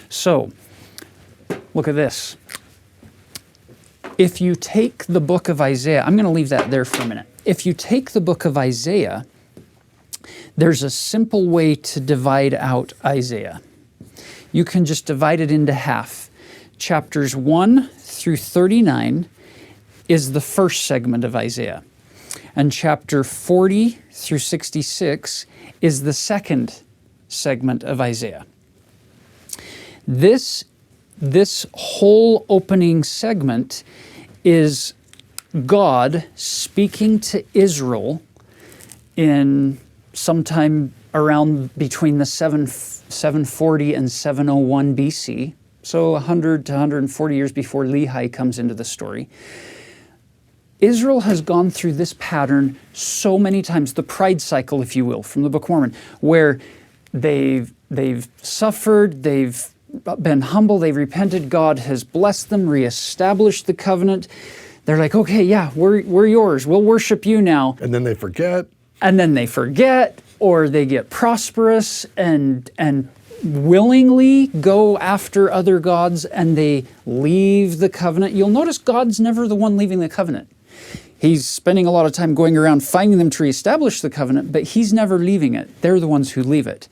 So, look at this. If you take the book of Isaiah, I'm going to leave that there for a minute. If you take the book of Isaiah, there's a simple way to divide out Isaiah. You can just divide it into half. Chapters 1 through 39 is the first segment of Isaiah. And chapter 40 through 66 is the second segment of Isaiah. This whole opening segment is God speaking to Israel in sometime around between the 740 and 701 BC, so 100 to 140 years before Lehi comes into the story. Israel has gone through this pattern so many times, the pride cycle, if you will, from the Book of Mormon, where they've suffered, they've been humble, they've repented, God has blessed them, reestablished the covenant. They're like, okay, yeah, we're yours, we'll worship you now. And then they forget. Or they get prosperous and willingly go after other gods and they leave the covenant. You'll notice God's never the one leaving the covenant. He's spending a lot of time going around finding them to reestablish the covenant, but he's never leaving it. They're the ones who leave it.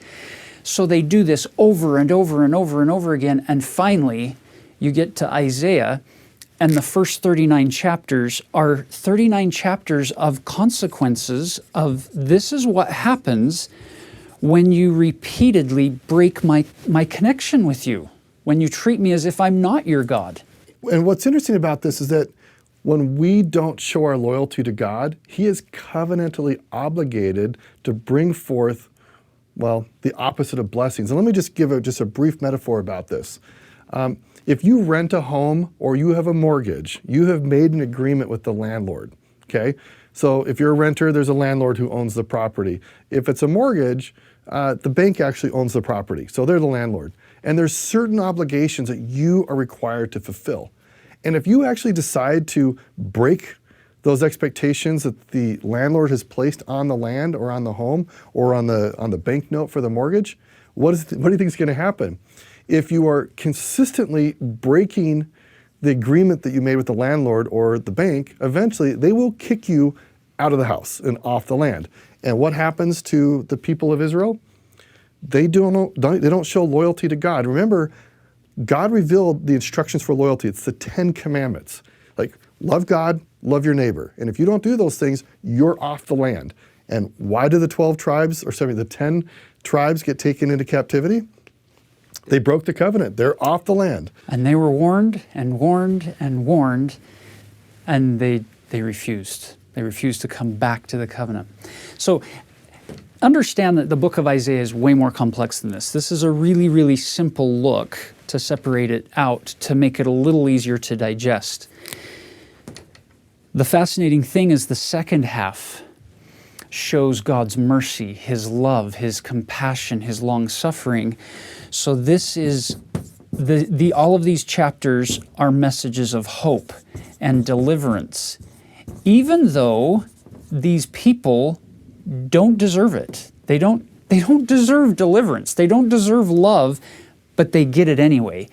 So they do this over and over and over and over again, and finally you get to Isaiah, and the first 39 chapters are 39 chapters of consequences of this is what happens when you repeatedly break my connection with you, when you treat me as if I'm not your God. And what's interesting about this is that when we don't show our loyalty to God, he is covenantally obligated to bring forth, well, the opposite of blessings. And let me just give a brief metaphor about this. If you rent a home or you have a mortgage, you have made an agreement with the landlord, okay? So if you're a renter, there's a landlord who owns the property. If it's a mortgage, the bank actually owns the property, so they're the landlord. And there's certain obligations that you are required to fulfill. And if you actually decide to break those expectations that the landlord has placed on the land or on the home or on the bank note for the mortgage, what do you think is going to happen? If you are consistently breaking the agreement that you made with the landlord or the bank, eventually they will kick you out of the house and off the land. And what happens to the people of Israel? They don't show loyalty to God. Remember, God revealed the instructions for loyalty. It's the 10 Commandments. Like, love God, love your neighbor. And if you don't do those things, you're off the land. And why do the 10 tribes get taken into captivity? They broke the covenant. They're off the land. And they were warned and warned and warned, and they refused. They refused to come back to the covenant. So understand that the book of Isaiah is way more complex than this. This is a really, really simple look to separate it out, to make it a little easier to digest. The fascinating thing is the second half shows God's mercy, his love, his compassion, his long-suffering. So this is, all of these chapters are messages of hope and deliverance, even though these people don't deserve it. They don't deserve deliverance. They don't deserve love, but they get it anyway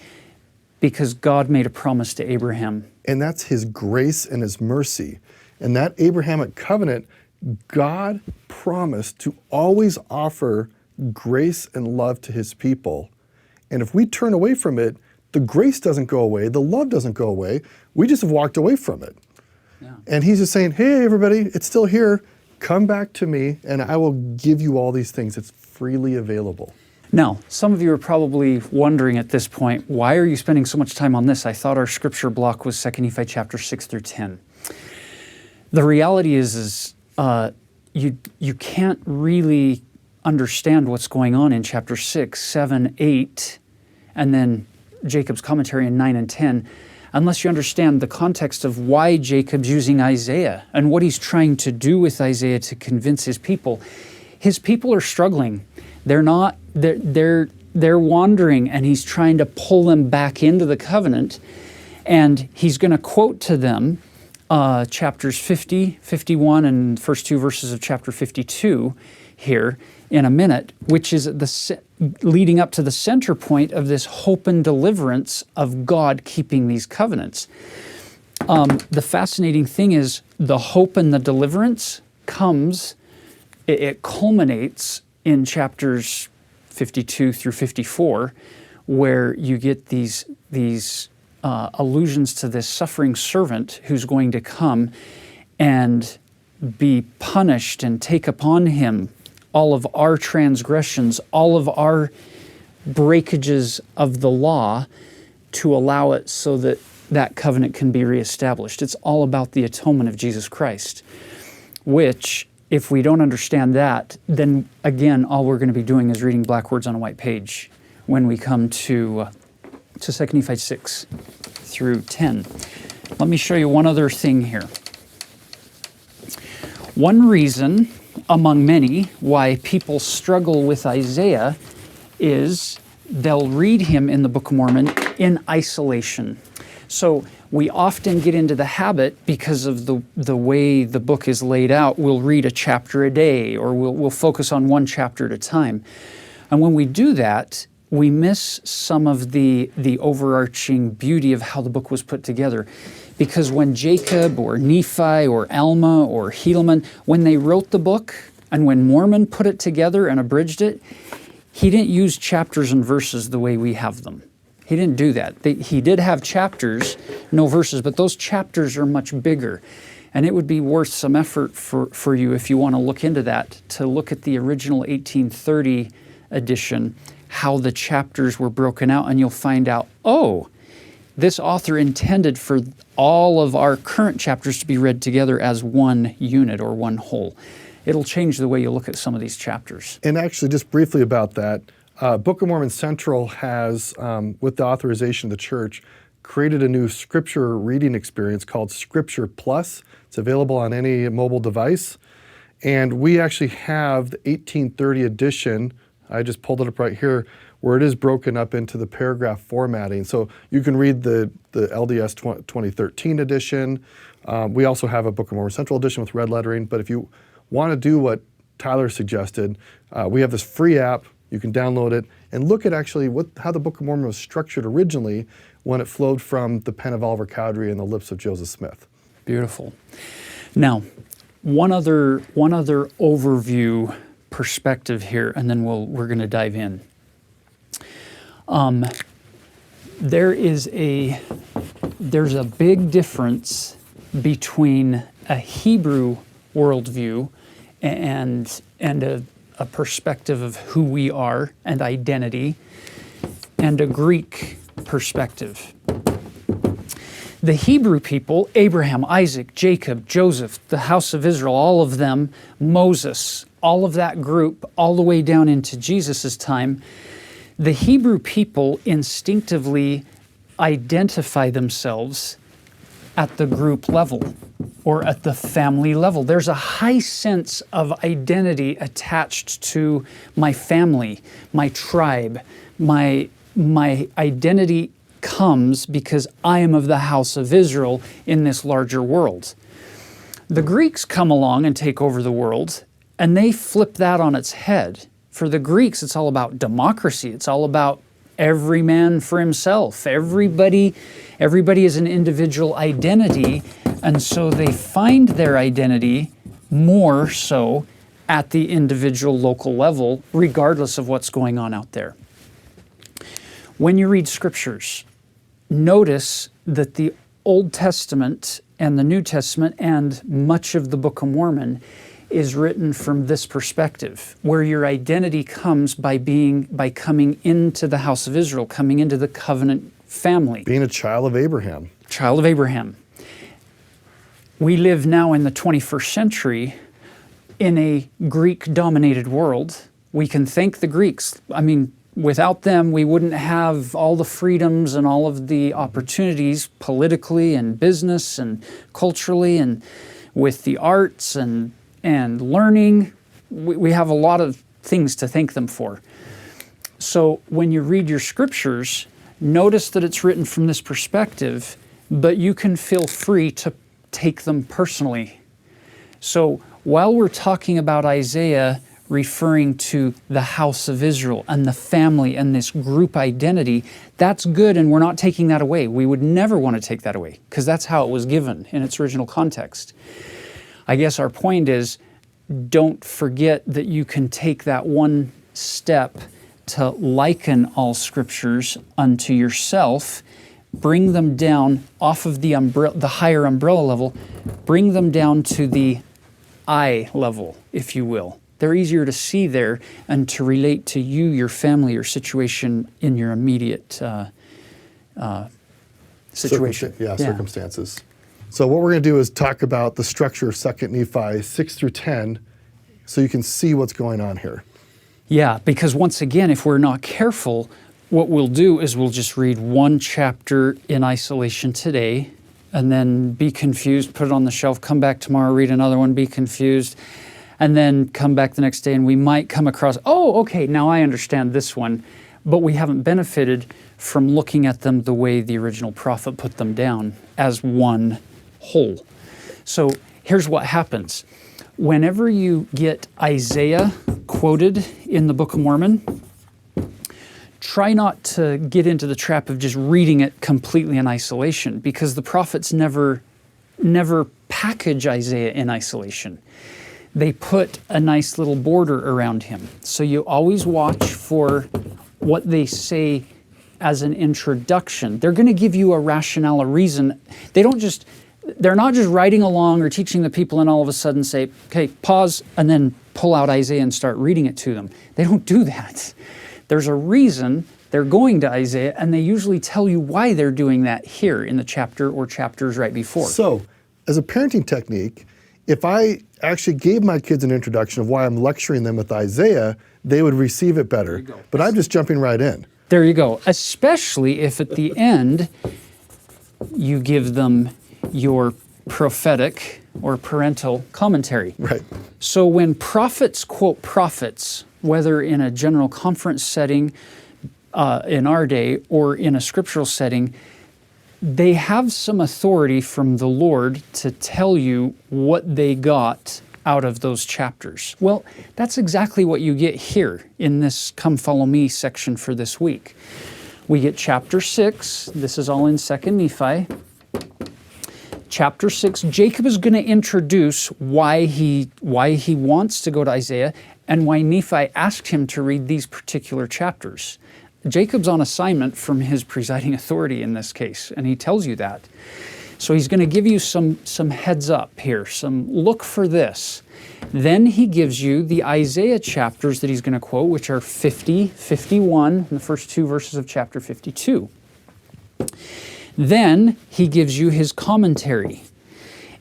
because God made a promise to Abraham. And that's his grace and his mercy. And that Abrahamic covenant, God promised to always offer grace and love to his people. And if we turn away from it, the grace doesn't go away, the love doesn't go away. We just have walked away from it. Yeah. And he's just saying, hey, everybody, it's still here. Come back to me, and I will give you all these things. It's freely available. Now, some of you are probably wondering at this point, why are you spending so much time on this? I thought our scripture block was 2 Nephi chapter 6 through 10. The reality is you can't really understand what's going on in chapter 6, 7, 8, and then Jacob's commentary in 9 and 10, unless you understand the context of why Jacob's using Isaiah and what he's trying to do with Isaiah to convince his people. His people are struggling. They're wandering, and he's trying to pull them back into the covenant. And he's going to quote to them chapters 50, 51, and first two verses of chapter 52. here in a minute, which is leading up to the center point of this hope and deliverance of God keeping these covenants. The fascinating thing is the hope and the deliverance comes, it culminates in chapters 52 through 54, where you get these allusions to this suffering servant who's going to come and be punished and take upon him all of our transgressions, all of our breakages of the law, to allow it so that that covenant can be reestablished. It's all about the atonement of Jesus Christ, which, if we don't understand that, then again, all we're going to be doing is reading black words on a white page when we come to 2 Nephi 6 through 10. Let me show you one other thing here. One reason, among many, why people struggle with Isaiah is they'll read him in the Book of Mormon in isolation. So we often get into the habit, because of the way the book is laid out, we'll read a chapter a day, or we'll focus on one chapter at a time. And when we do that, we miss some of the overarching beauty of how the book was put together. Because when Jacob or Nephi or Alma or Helaman, when they wrote the book, and when Mormon put it together and abridged it, he didn't use chapters and verses the way we have them. He didn't do that. He did have chapters, no verses, but those chapters are much bigger. And it would be worth some effort for you, if you want to look into that, to look at the original 1830 edition, how the chapters were broken out, and you'll find out, oh, this author intended for all of our current chapters to be read together as one unit or one whole. It'll change the way you look at some of these chapters. And actually, just briefly about that, Book of Mormon Central has, with the authorization of the church, created a new scripture reading experience called Scripture Plus. It's available on any mobile device. And we actually have the 1830 edition. I just pulled it up right here, where it is broken up into the paragraph formatting. So you can read the LDS 2013 edition. We also have a Book of Mormon Central edition with red lettering. But if you want to do what Tyler suggested, we have this free app. You can download it and look at actually how the Book of Mormon was structured originally when it flowed from the pen of Oliver Cowdery and the lips of Joseph Smith. Beautiful. Now, one other overview perspective here, and then we're going to dive in. There's a big difference between a Hebrew worldview and a perspective of who we are and identity, and a Greek perspective. The Hebrew people, Abraham, Isaac, Jacob, Joseph, the house of Israel, all of them, Moses, all of that group, all the way down into Jesus' time, the Hebrew people instinctively identify themselves at the group level or at the family level. There's a high sense of identity attached to my family, my tribe. My identity comes because I am of the house of Israel in this larger world. The Greeks come along and take over the world, and they flip that on its head. For the Greeks, it's all about democracy. It's all about every man for himself. Everybody is an individual identity, and so they find their identity more so at the individual local level, regardless of what's going on out there. When you read scriptures, notice that the Old Testament and the New Testament and much of the Book of Mormon is written from this perspective, where your identity comes by coming into the house of Israel, coming into the covenant family. Being a child of Abraham. Child of Abraham. We live now in the 21st century in a Greek-dominated world. We can thank the Greeks. I mean, without them, we wouldn't have all the freedoms and all of the opportunities politically and business and culturally and with the arts and learning. We have a lot of things to thank them for. So when you read your scriptures, notice that it's written from this perspective, but you can feel free to take them personally. So while we're talking about Isaiah referring to the house of Israel and the family and this group identity. That's good, and we're not taking that away. We would never want to take that away because that's how it was given in its original context. I guess our point is, don't forget that you can take that one step to liken all scriptures unto yourself, bring them down off of the higher umbrella level, bring them down to the eye level, if you will. They're easier to see there and to relate to you, your family, your situation in your immediate situation. Circumstances. So what we're going to do is talk about the structure of 2 Nephi 6 through 10 so you can see what's going on here. Yeah, because once again, if we're not careful, what we'll do is we'll just read one chapter in isolation today and then be confused, put it on the shelf, come back tomorrow, read another one, be confused, and then come back the next day and we might come across, oh, okay, now I understand this one, but we haven't benefited from looking at them the way the original prophet put them down as one whole. So here's what happens. Whenever you get Isaiah quoted in the Book of Mormon, try not to get into the trap of just reading it completely in isolation, because the prophets never package Isaiah in isolation. They put a nice little border around him. So you always watch for what they say as an introduction. They're going to give you a rationale, a reason. They're not just writing along or teaching the people and all of a sudden say, okay, pause, and then pull out Isaiah and start reading it to them. They don't do that. There's a reason they're going to Isaiah, and they usually tell you why they're doing that here in the chapter or chapters right before. So, as a parenting technique, if I actually gave my kids an introduction of why I'm lecturing them with Isaiah, they would receive it better. But I'm just jumping right in. There you go. Especially if at the end you give them your prophetic or parental commentary. Right. So when prophets quote prophets, whether in a general conference setting in our day or in a scriptural setting, they have some authority from the Lord to tell you what they got out of those chapters. Well, that's exactly what you get here in this Come Follow Me section for this week. We get chapter 6. This is all in 2 Nephi. Chapter 6, Jacob is going to introduce why he wants to go to Isaiah and why Nephi asked him to read these particular chapters. Jacob's on assignment from his presiding authority in this case, and he tells you that. So he's going to give you some heads up here, some look for this. Then he gives you the Isaiah chapters that he's going to quote, which are 50, 51, and the first two verses of chapter 52. Then he gives you his commentary.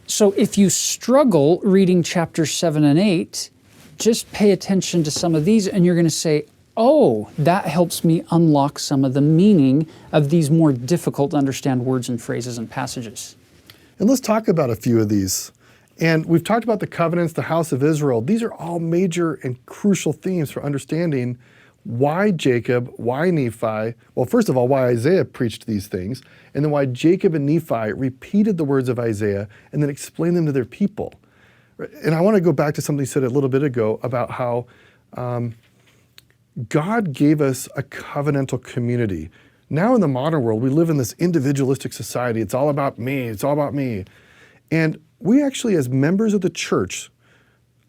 So if you struggle reading chapters 7 and 8, just pay attention to some of these and you're going to say, oh, that helps me unlock some of the meaning of these more difficult to understand words and phrases and passages. And let's talk about a few of these. And we've talked about the covenants, the house of Israel. These are all major and crucial themes for understanding why Jacob, why Nephi, well, first of all, why Isaiah preached these things, and then why Jacob and Nephi repeated the words of Isaiah and then explained them to their people. And I want to go back to something you said a little bit ago about how God gave us a covenantal community. Now in the modern world, we live in this individualistic society. It's all about me, it's all about me. And we actually, as members of the church,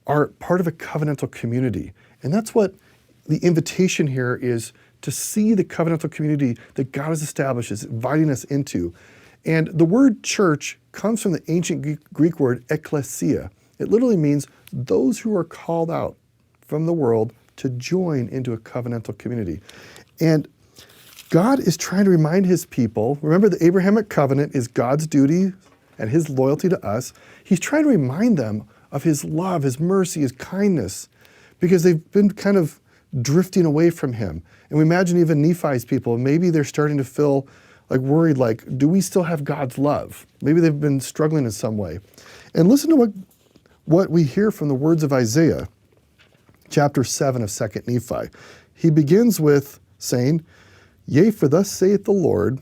are part of a covenantal community. And that's what the invitation here is, to see the covenantal community that God has established, is inviting us into. And the word church comes from the ancient Greek word ekklesia. It literally means those who are called out from the world to join into a covenantal community. And God is trying to remind his people, remember the Abrahamic covenant is God's duty and his loyalty to us. He's trying to remind them of his love, his mercy, his kindness, because they've been kind of drifting away from him. And we imagine even Nephi's people, maybe they're starting to feel like worried, like, do we still have God's love? Maybe they've been struggling in some way. And listen to what we hear from the words of Isaiah, chapter 7 of 2 Nephi. He begins with saying, "Yea, for thus saith the Lord,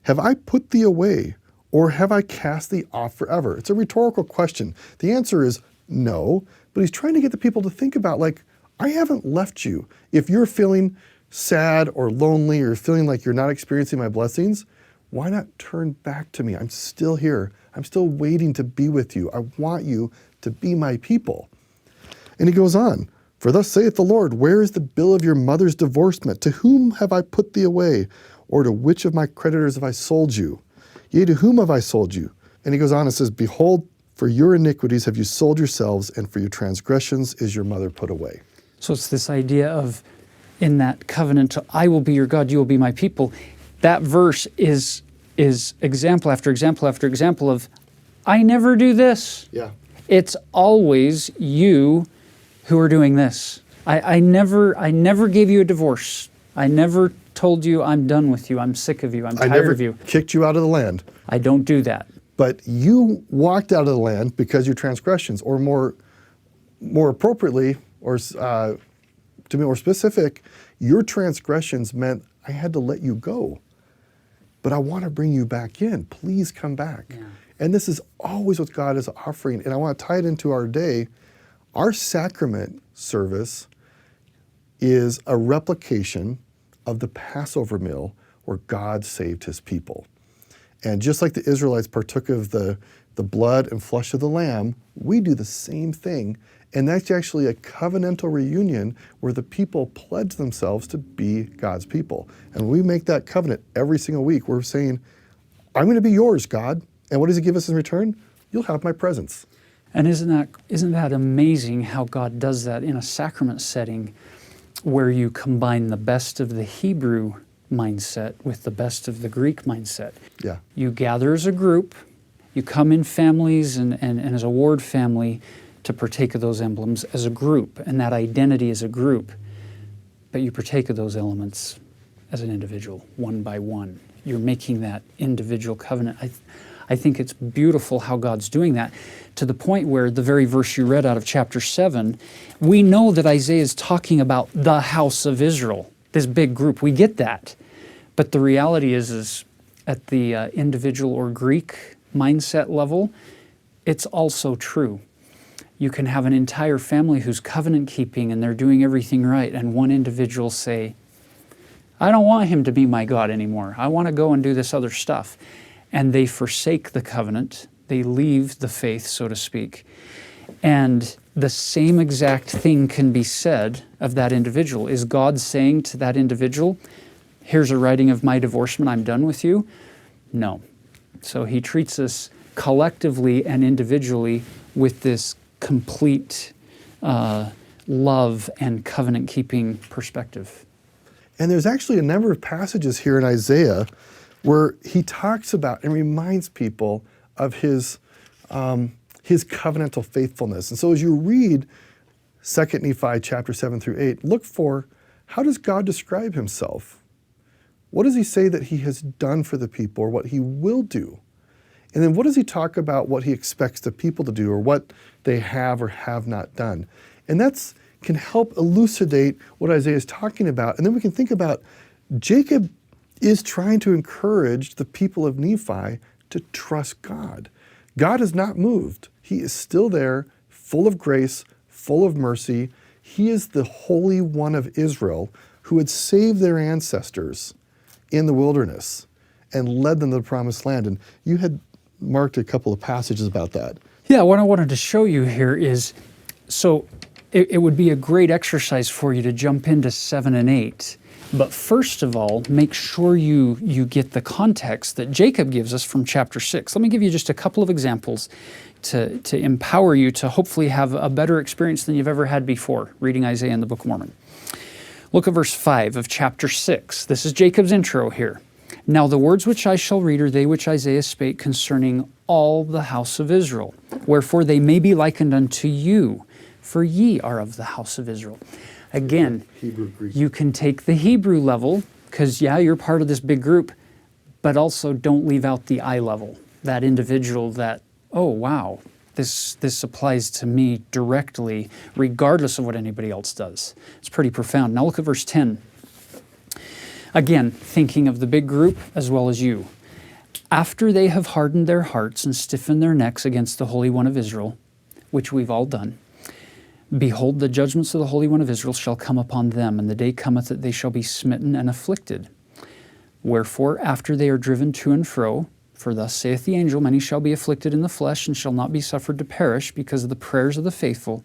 have I put thee away, or have I cast thee off forever?" It's a rhetorical question. The answer is no, but he's trying to get the people to think about, like, I haven't left you. If you're feeling sad or lonely or feeling like you're not experiencing my blessings, why not turn back to me? I'm still here. I'm still waiting to be with you. I want you to be my people. And he goes on, for thus saith the Lord, where is the bill of your mother's divorcement? To whom have I put thee away? Or to which of my creditors have I sold you? Yea, to whom have I sold you? And he goes on and says, behold, for your iniquities have you sold yourselves, and for your transgressions is your mother put away. So it's this idea of, in that covenant, I will be your God, you will be my people. That verse is example after example after example of, I never do this. Yeah. It's always you who are doing this. I never gave you a divorce. I never told you I'm done with you. I'm sick of you. I'm tired of you. I never kicked you out of the land. I don't do that. But you walked out of the land because of your transgressions, or more appropriately, or to be more specific, your transgressions meant I had to let you go. But I want to bring you back in. Please come back. Yeah. And this is always what God is offering. And I want to tie it into our day. Our sacrament service is a replication of the Passover meal where God saved his people. And just like the Israelites partook of the blood and flesh of the lamb, we do the same thing. And that's actually a covenantal reunion where the people pledge themselves to be God's people. And when we make that covenant every single week, we're saying, I'm going to be yours, God. And what does he give us in return? You'll have my presence. And isn't that amazing how God does that in a sacrament setting where you combine the best of the Hebrew mindset with the best of the Greek mindset? Yeah. You gather as a group, you come in families and as a ward family to partake of those emblems as a group, and that identity as a group. But you partake of those elements as an individual, one by one. You're making that individual covenant. I think it's beautiful how God's doing that, to the point where the very verse you read out of chapter 7, we know that Isaiah is talking about the house of Israel, this big group. We get that. But the reality is at the individual or Greek mindset level, it's also true. You can have an entire family who's covenant keeping and they're doing everything right, and one individual say, I don't want him to be my God anymore. I want to go and do this other stuff. And they forsake the covenant. They leave the faith, so to speak. And the same exact thing can be said of that individual. Is God saying to that individual, here's a writing of my divorcement, I'm done with you? No. So he treats us collectively and individually with this complete love and covenant-keeping perspective. And there's actually a number of passages here in Isaiah where he talks about and reminds people of his covenantal faithfulness. And so as you read 2 Nephi chapter 7 through 8, look for, how does God describe himself? What does he say that he has done for the people, or what he will do? And then what does he talk about what he expects the people to do, or what they have or have not done? And that can help elucidate what Isaiah is talking about. And then we can think about Jacob is trying to encourage the people of Nephi to trust God. God has not moved. He is still there, full of grace, full of mercy. He is the Holy One of Israel who had saved their ancestors in the wilderness and led them to the promised land. And you had marked a couple of passages about that. Yeah, what I wanted to show you here is, so it would be a great exercise for you to jump into 7 and 8. But first of all, make sure you get the context that Jacob gives us from chapter 6. Let me give you just a couple of examples to empower you to hopefully have a better experience than you've ever had before reading Isaiah and the Book of Mormon. Look at verse 5 of chapter 6. This is Jacob's intro here. Now the words which I shall read are they which Isaiah spake concerning all the house of Israel. Wherefore they may be likened unto you, for ye are of the house of Israel. Again, Hebrew, Greek. You can take the Hebrew level, because yeah, you're part of this big group, but also don't leave out the I level, that individual that, oh wow, this applies to me directly, regardless of what anybody else does. It's pretty profound. Now look at verse 10. Again, thinking of the big group as well as you. After they have hardened their hearts and stiffened their necks against the Holy One of Israel, which we've all done, Behold, the judgments of the Holy One of Israel shall come upon them, and the day cometh that they shall be smitten and afflicted. Wherefore, after they are driven to and fro, for thus saith the angel, many shall be afflicted in the flesh, and shall not be suffered to perish, because of the prayers of the faithful,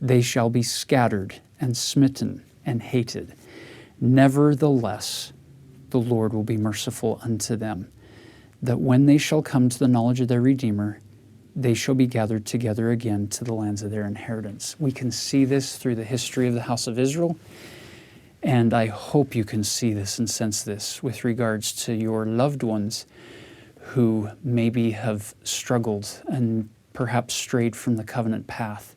they shall be scattered and smitten and hated. Nevertheless, the Lord will be merciful unto them, that when they shall come to the knowledge of their Redeemer, they shall be gathered together again to the lands of their inheritance. We can see this through the history of the house of Israel, and I hope you can see this and sense this with regards to your loved ones who maybe have struggled and perhaps strayed from the covenant path.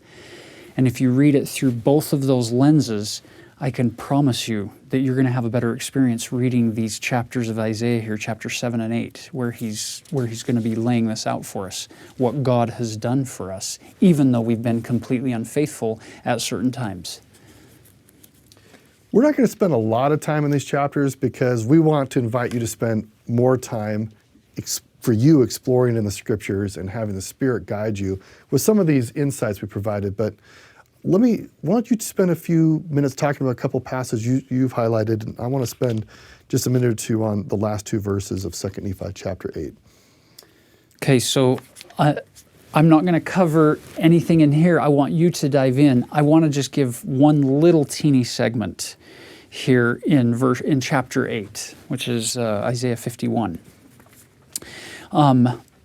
And if you read it through both of those lenses, I can promise you that you're going to have a better experience reading these chapters of Isaiah here, chapter 7 and 8, where he's going to be laying this out for us, what God has done for us, even though we've been completely unfaithful at certain times. We're not going to spend a lot of time in these chapters because we want to invite you to spend more time for you exploring in the scriptures and having the Spirit guide you with some of these insights we provided. But why don't you spend a few minutes talking about a couple passages you've highlighted, and I want to spend just a minute or two on the last two verses of 2 Nephi chapter 8. Okay, so I'm not going to cover anything in here. I want you to dive in. I want to just give one little teeny segment here in chapter 8, which is Isaiah 51.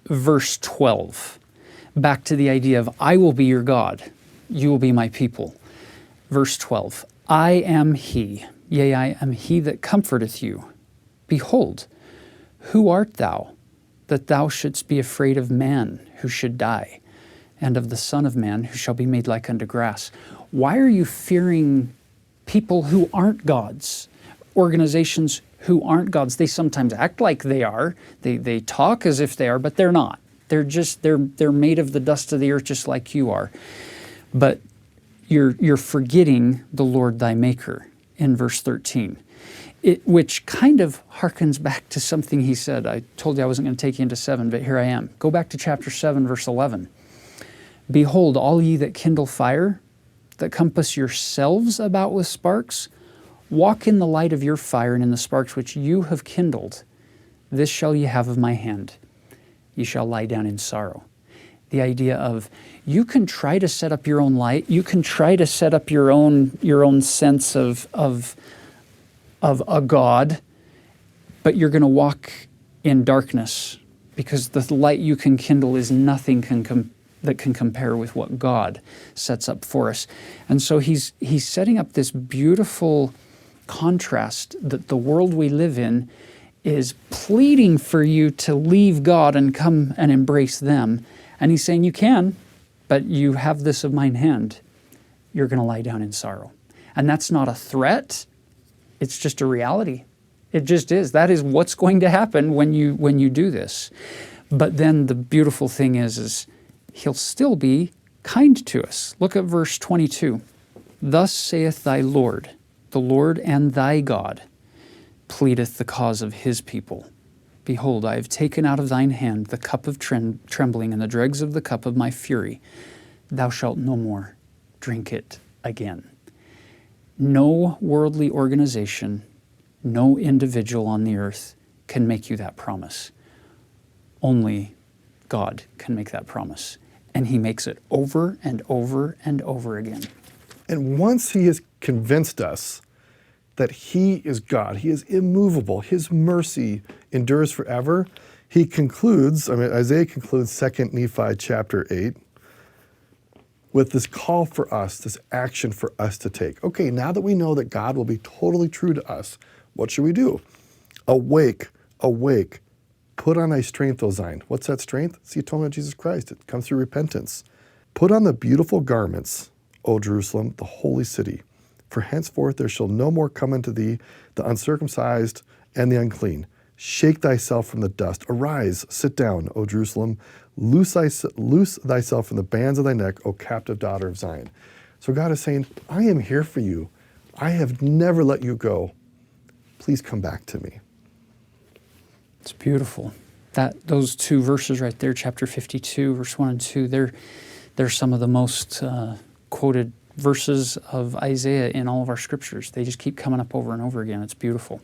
Verse 12, back to the idea of, I will be your God, you will be my people. Verse 12, I am he, yea, I am he that comforteth you. Behold, who art thou, that thou shouldst be afraid of man who should die, and of the Son of Man who shall be made like unto grass? Why are you fearing people who aren't gods, organizations who aren't gods? They sometimes act like they are. They talk as if they are, but they're not. They're made of the dust of the earth just like you are. But you're forgetting the Lord thy Maker in verse 13, which kind of harkens back to something he said. I told you I wasn't going to take you into 7, but here I am. Go back to chapter 7, verse 11. Behold, all ye that kindle fire, that compass yourselves about with sparks, walk in the light of your fire and in the sparks which you have kindled. This shall ye have of my hand. Ye shall lie down in sorrow. The idea of, you can try to set up your own light. You can try to set up your own sense of a God, but you're going to walk in darkness, because the light you can kindle is nothing that can compare with what God sets up for us. And so he's setting up this beautiful contrast that the world we live in is pleading for you to leave God and come and embrace them. And he's saying, you can, but you have this of mine hand. You're going to lie down in sorrow. And that's not a threat. It's just a reality. It just is. That is what's going to happen when you do this. But then the beautiful thing is he'll still be kind to us. Look at verse 22. Thus saith thy Lord, the Lord and thy God, pleadeth the cause of his people. Behold, I have taken out of thine hand the cup of trembling and the dregs of the cup of my fury. Thou shalt no more drink it again. No worldly organization, no individual on the earth can make you that promise. Only God can make that promise. And he makes it over and over and over again. And once he has convinced us that he is God, he is immovable, his mercy endures forever, Isaiah concludes 2 Nephi chapter 8 with this call for us, this action for us to take. Okay, now that we know that God will be totally true to us, what should we do? Awake, awake, put on thy strength, O Zion. What's that strength? It's the atonement of Jesus Christ. It comes through repentance. Put on the beautiful garments, O Jerusalem, the holy city. For henceforth there shall no more come unto thee the uncircumcised and the unclean. Shake thyself from the dust. Arise, sit down, O Jerusalem. Loose thyself from the bands of thy neck, O captive daughter of Zion. So God is saying, I am here for you. I have never let you go. Please come back to me. It's beautiful. Those two verses right there, chapter 52, verse 1 and 2, they're some of the most quoted verses of Isaiah in all of our scriptures. They just keep coming up over and over again. It's beautiful.